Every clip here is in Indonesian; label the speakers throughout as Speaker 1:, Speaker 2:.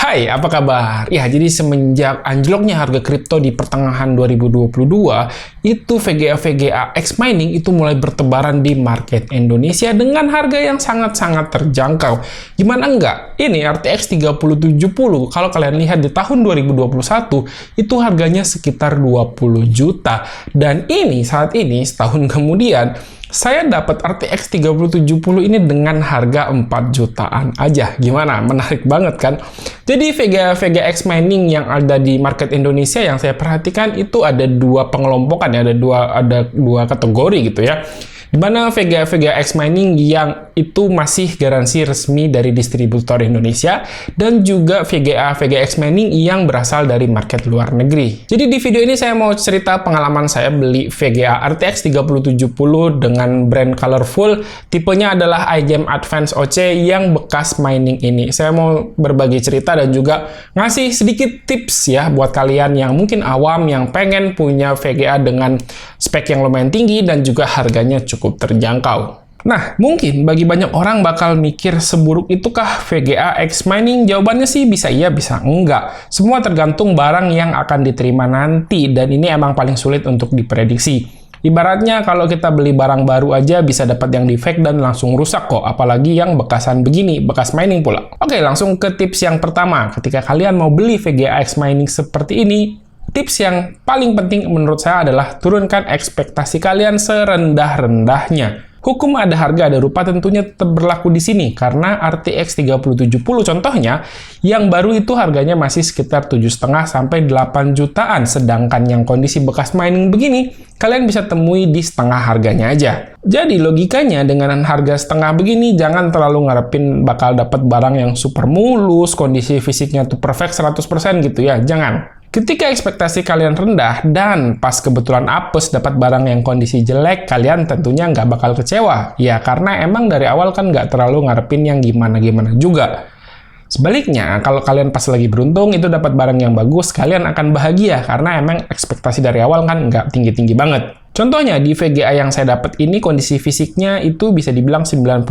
Speaker 1: Hai, apa kabar? Ya, jadi semenjak anjloknya harga kripto di pertengahan 2022, itu VGA X Mining itu mulai bertebaran di market Indonesia dengan harga yang sangat-sangat terjangkau. Gimana enggak? Ini RTX 3070, kalau kalian lihat di tahun 2021, itu harganya sekitar 20 juta. Dan ini, saat ini, setahun kemudian, saya dapat RTX 3070 ini dengan harga 4 jutaan aja. Gimana? Menarik banget kan? Jadi VGA X Mining yang ada di market Indonesia yang saya perhatikan itu ada dua pengelompokan ya, ada dua kategori gitu ya. Di mana VGA X Mining yang itu masih garansi resmi dari distributor Indonesia dan juga VGA X Mining yang berasal dari market luar negeri. Jadi di video ini saya mau cerita pengalaman saya beli VGA RTX 3070 dengan brand Colorful, tipenya adalah iGame Advance OC yang bekas mining ini. Saya mau berbagi cerita dan juga ngasih sedikit tips ya buat kalian yang mungkin awam yang pengen punya VGA dengan spek yang lumayan tinggi dan juga harganya cukup terjangkau. Nah, mungkin bagi banyak orang bakal mikir seburuk itukah VGA X Mining? Jawabannya sih bisa iya, bisa enggak. Semua tergantung barang yang akan diterima nanti, dan ini emang paling sulit untuk diprediksi. Ibaratnya kalau kita beli barang baru aja bisa dapat yang defect dan langsung rusak kok, apalagi yang bekasan begini, bekas mining pula. Oke, langsung ke tips yang pertama. Ketika kalian mau beli VGA X Mining seperti ini, tips yang paling penting menurut saya adalah turunkan ekspektasi kalian serendah-rendahnya. Hukum ada harga ada rupa tentunya tetap berlaku di sini, karena RTX 3070 contohnya, yang baru itu harganya masih sekitar 7,5 sampai 8 jutaan, sedangkan yang kondisi bekas mining begini, kalian bisa temui di setengah harganya aja. Jadi logikanya dengan harga setengah begini, jangan terlalu ngarepin bakal dapat barang yang super mulus, kondisi fisiknya tuh perfect 100% gitu ya, jangan. Ketika ekspektasi kalian rendah dan pas kebetulan apes dapat barang yang kondisi jelek, kalian tentunya nggak bakal kecewa. Ya, karena emang dari awal kan nggak terlalu ngarepin yang gimana-gimana juga. Sebaliknya, kalau kalian pas lagi beruntung itu dapat barang yang bagus, kalian akan bahagia karena emang ekspektasi dari awal kan nggak tinggi-tinggi banget. Contohnya di VGA yang saya dapat ini kondisi fisiknya itu bisa dibilang 90%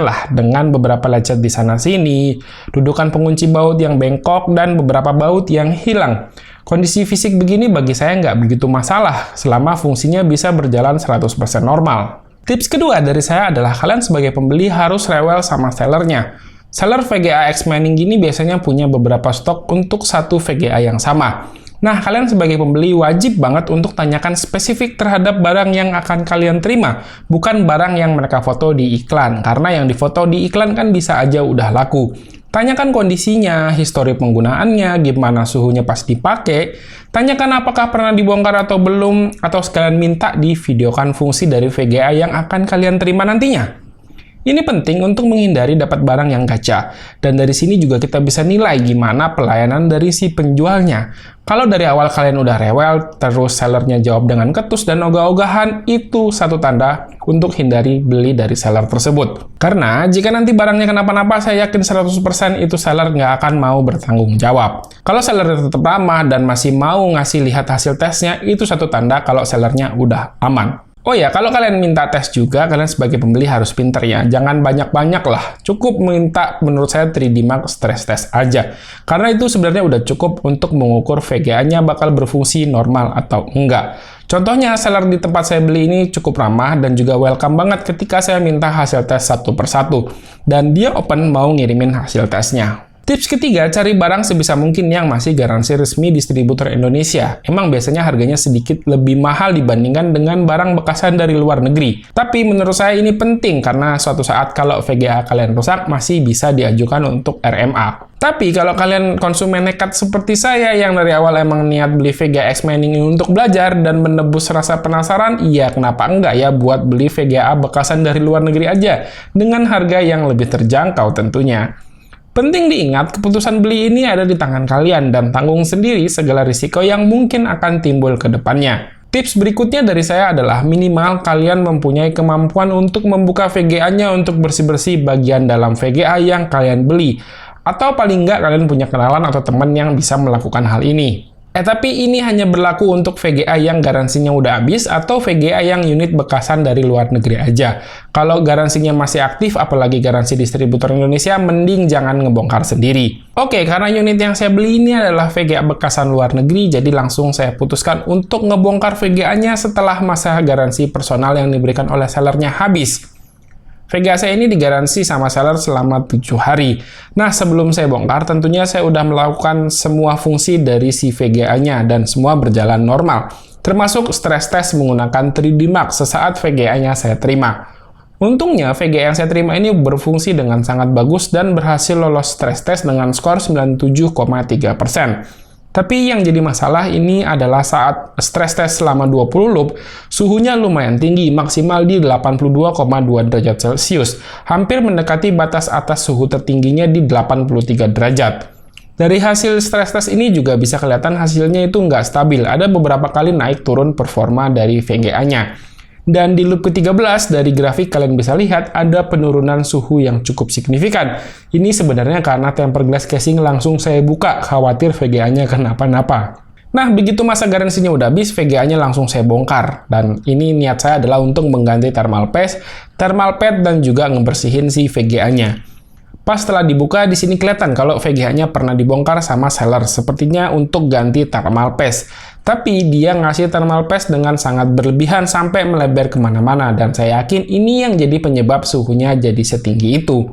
Speaker 1: lah, dengan beberapa lecet di sana-sini, dudukan pengunci baut yang bengkok, dan beberapa baut yang hilang. Kondisi fisik begini bagi saya nggak begitu masalah, selama fungsinya bisa berjalan 100% normal. Tips kedua dari saya adalah kalian sebagai pembeli harus rewel sama sellernya. Seller VGA X Mining gini biasanya punya beberapa stok untuk satu VGA yang sama. Nah, kalian sebagai pembeli wajib banget untuk tanyakan spesifik terhadap barang yang akan kalian terima, bukan barang yang mereka foto di iklan, karena yang difoto di iklan kan bisa aja udah laku. Tanyakan kondisinya, histori penggunaannya, gimana suhunya pas dipakai, tanyakan apakah pernah dibongkar atau belum, atau sekalian minta divideokan fungsi dari VGA yang akan kalian terima nantinya. Ini penting untuk menghindari dapat barang yang gacha, dan dari sini juga kita bisa nilai gimana pelayanan dari si penjualnya. Kalau dari awal kalian udah rewel, terus sellernya jawab dengan ketus dan ogah-ogahan, itu satu tanda untuk hindari beli dari seller tersebut. Karena jika nanti barangnya kenapa-napa, saya yakin 100% itu seller nggak akan mau bertanggung jawab. Kalau sellernya tetap ramah dan masih mau ngasih lihat hasil tesnya, itu satu tanda kalau sellernya udah aman. Oh ya, kalau kalian minta tes juga, kalian sebagai pembeli harus pinter ya. Jangan banyak-banyak lah. Cukup minta, menurut saya, 3D Mark stress test aja. Karena itu sebenarnya udah cukup untuk mengukur VGA-nya bakal berfungsi normal atau enggak. Contohnya, seller di tempat saya beli ini cukup ramah dan juga welcome banget ketika saya minta hasil tes satu persatu. Dan dia open mau ngirimin hasil tesnya. Tips ketiga, cari barang sebisa mungkin yang masih garansi resmi distributor Indonesia. Emang biasanya harganya sedikit lebih mahal dibandingkan dengan barang bekasan dari luar negeri. Tapi menurut saya ini penting karena suatu saat kalau VGA kalian rusak masih bisa diajukan untuk RMA. Tapi kalau kalian konsumen nekat seperti saya yang dari awal emang niat beli VGA X Mining ini untuk belajar dan menebus rasa penasaran, iya kenapa enggak ya buat beli VGA bekasan dari luar negeri aja dengan harga yang lebih terjangkau tentunya. Penting diingat, keputusan beli ini ada di tangan kalian dan tanggung sendiri segala risiko yang mungkin akan timbul ke depannya. Tips berikutnya dari saya adalah minimal kalian mempunyai kemampuan untuk membuka VGA-nya untuk bersih-bersih bagian dalam VGA yang kalian beli. Atau paling nggak kalian punya kenalan atau teman yang bisa melakukan hal ini. Tapi ini hanya berlaku untuk VGA yang garansinya udah habis atau VGA yang unit bekasan dari luar negeri aja. Kalau garansinya masih aktif, apalagi garansi distributor Indonesia, mending jangan ngebongkar sendiri. Oke, karena unit yang saya beli ini adalah VGA bekasan luar negeri, jadi langsung saya putuskan untuk ngebongkar VGA-nya setelah masa garansi personal yang diberikan oleh sellernya habis. VGA saya ini digaransi sama seller selama 7 hari. Nah, sebelum saya bongkar, tentunya saya udah melakukan semua fungsi dari si VGA-nya dan semua berjalan normal. Termasuk stress test menggunakan 3D Mark sesaat VGA-nya saya terima. Untungnya, VGA yang saya terima ini berfungsi dengan sangat bagus dan berhasil lolos stress test dengan skor 97,3%. Tapi yang jadi masalah ini adalah saat stress test selama 20 loop, suhunya lumayan tinggi, maksimal di 82,2 derajat Celcius, hampir mendekati batas atas suhu tertingginya di 83 derajat. Dari hasil stress test ini juga bisa kelihatan hasilnya itu nggak stabil, ada beberapa kali naik turun performa dari VGA-nya. Dan di loop ke-13 dari grafik kalian bisa lihat ada penurunan suhu yang cukup signifikan. Ini sebenarnya karena tempered glass casing langsung saya buka, khawatir VGA-nya kenapa-napa. Nah, begitu masa garansinya udah habis, VGA-nya langsung saya bongkar. Dan ini niat saya adalah untuk mengganti thermal paste, thermal pad, dan juga ngebersihin si VGA-nya. Pas setelah dibuka, di sini kelihatan kalau VGA-nya pernah dibongkar sama seller, sepertinya untuk ganti thermal paste. Tapi dia ngasih thermal paste dengan sangat berlebihan sampai melebar kemana-mana, dan saya yakin ini yang jadi penyebab suhunya jadi setinggi itu.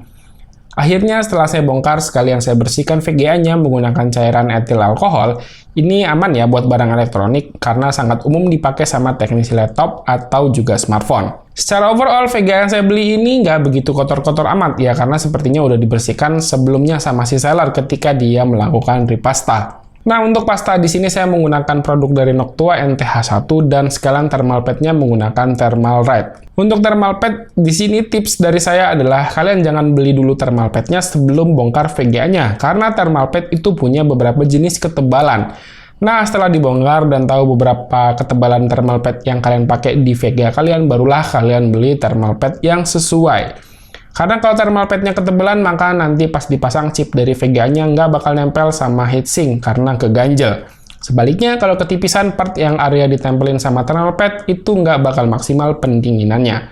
Speaker 1: Akhirnya setelah saya bongkar, sekalian saya bersihkan VGA-nya menggunakan cairan etil alkohol. Ini aman ya buat barang elektronik karena sangat umum dipakai sama teknisi laptop atau juga smartphone. Secara overall, VGA yang saya beli ini nggak begitu kotor-kotor amat ya, karena sepertinya udah dibersihkan sebelumnya sama si seller ketika dia melakukan repasta. Nah, untuk pasta di sini saya menggunakan produk dari Noctua NTH1 dan sekalian thermal pad-nya menggunakan Thermal Right. Untuk thermal pad, di sini tips dari saya adalah kalian jangan beli dulu thermal pad-nya sebelum bongkar VGA-nya, karena thermal pad itu punya beberapa jenis ketebalan. Nah, setelah dibongkar dan tahu beberapa ketebalan thermal pad yang kalian pakai di VGA kalian, barulah kalian beli thermal pad yang sesuai. Karena kalau thermal pad-nya ketebalan, maka nanti pas dipasang chip dari VGA-nya nggak bakal nempel sama heatsink karena keganjel. Sebaliknya, kalau ketipisan part yang area ditempelin sama thermal pad, itu nggak bakal maksimal pendinginannya.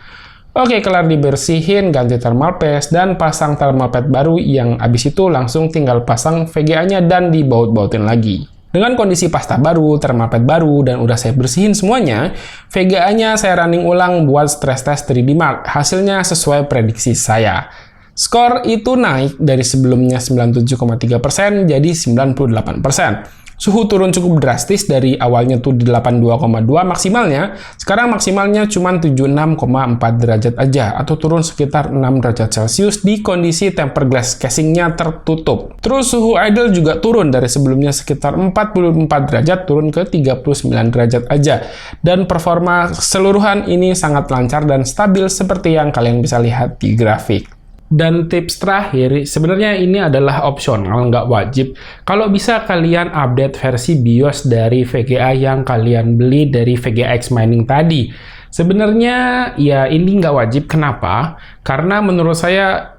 Speaker 1: Oke, kelar dibersihin, ganti thermal paste, dan pasang thermal pad baru yang abis itu langsung tinggal pasang VGA-nya dan dibaut-bautin lagi. Dengan kondisi pasta baru, thermal pad baru, dan udah saya bersihin semuanya, VGA-nya saya running ulang buat stress test 3D Mark. Hasilnya sesuai prediksi saya. Skor itu naik dari sebelumnya 97,3% jadi 98%. Suhu turun cukup drastis dari awalnya tuh di 82,2 maksimalnya, sekarang maksimalnya cuma 76,4 derajat aja, atau turun sekitar 6 derajat Celcius di kondisi tempered glass casing-nya tertutup. Terus suhu idle juga turun dari sebelumnya sekitar 44 derajat, turun ke 39 derajat aja. Dan performa keseluruhan ini sangat lancar dan stabil seperti yang kalian bisa lihat di grafik. Dan tips terakhir, sebenarnya ini adalah opsional, nggak wajib. Kalau bisa kalian update versi BIOS dari VGA yang kalian beli dari VGA X Mining tadi. Sebenarnya ya ini nggak wajib. Kenapa? Karena menurut saya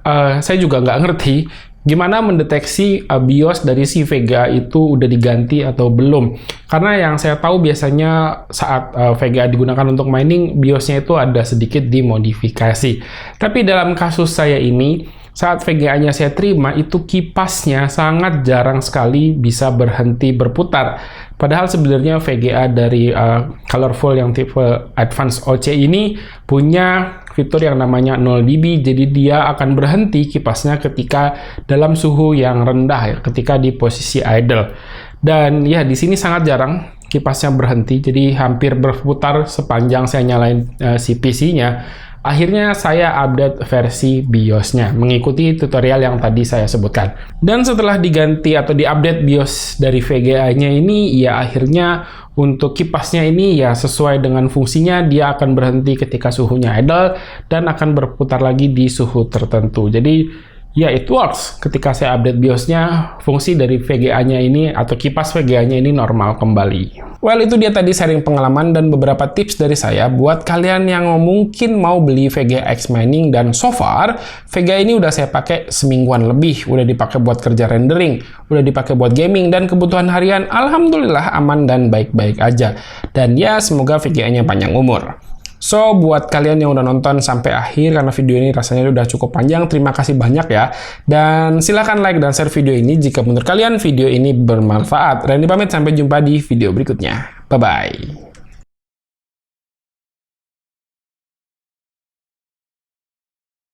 Speaker 1: juga nggak ngerti gimana mendeteksi BIOS dari si VGA itu udah diganti atau belum. Karena yang saya tahu biasanya saat VGA digunakan untuk mining, BIOS-nya itu ada sedikit dimodifikasi. Tapi dalam kasus saya ini, saat VGA-nya saya terima, itu kipasnya sangat jarang sekali bisa berhenti berputar. Padahal sebenarnya VGA dari Colorful yang tipe Advanced OC ini punya fitur yang namanya 0 dB, jadi dia akan berhenti kipasnya ketika dalam suhu yang rendah, ya, ketika di posisi idle. Dan ya di sini sangat jarang kipasnya berhenti, jadi hampir berputar sepanjang saya nyalain si PC-nya. Akhirnya saya update versi BIOS-nya, mengikuti tutorial yang tadi saya sebutkan. Dan setelah diganti atau diupdate BIOS dari VGA-nya ini, ya akhirnya untuk kipasnya ini ya sesuai dengan fungsinya, dia akan berhenti ketika suhunya idle dan akan berputar lagi di suhu tertentu. Jadi Ya, it works. Ketika saya update BIOS-nya, fungsi dari VGA-nya ini atau kipas VGA-nya ini normal kembali. Well, itu dia tadi sharing pengalaman dan beberapa tips dari saya buat kalian yang mungkin mau beli VGA X Mining, dan so far VGA ini udah saya pakai semingguan lebih. Udah dipakai buat kerja rendering, udah dipakai buat gaming dan kebutuhan harian. Alhamdulillah aman dan baik-baik aja. Dan ya, semoga VGA-nya panjang umur. So, buat kalian yang udah nonton sampai akhir, karena video ini rasanya udah cukup panjang, terima kasih banyak ya. Dan silahkan like dan share video ini jika menurut kalian video ini bermanfaat. Randy pamit, sampai jumpa di video berikutnya. Bye-bye.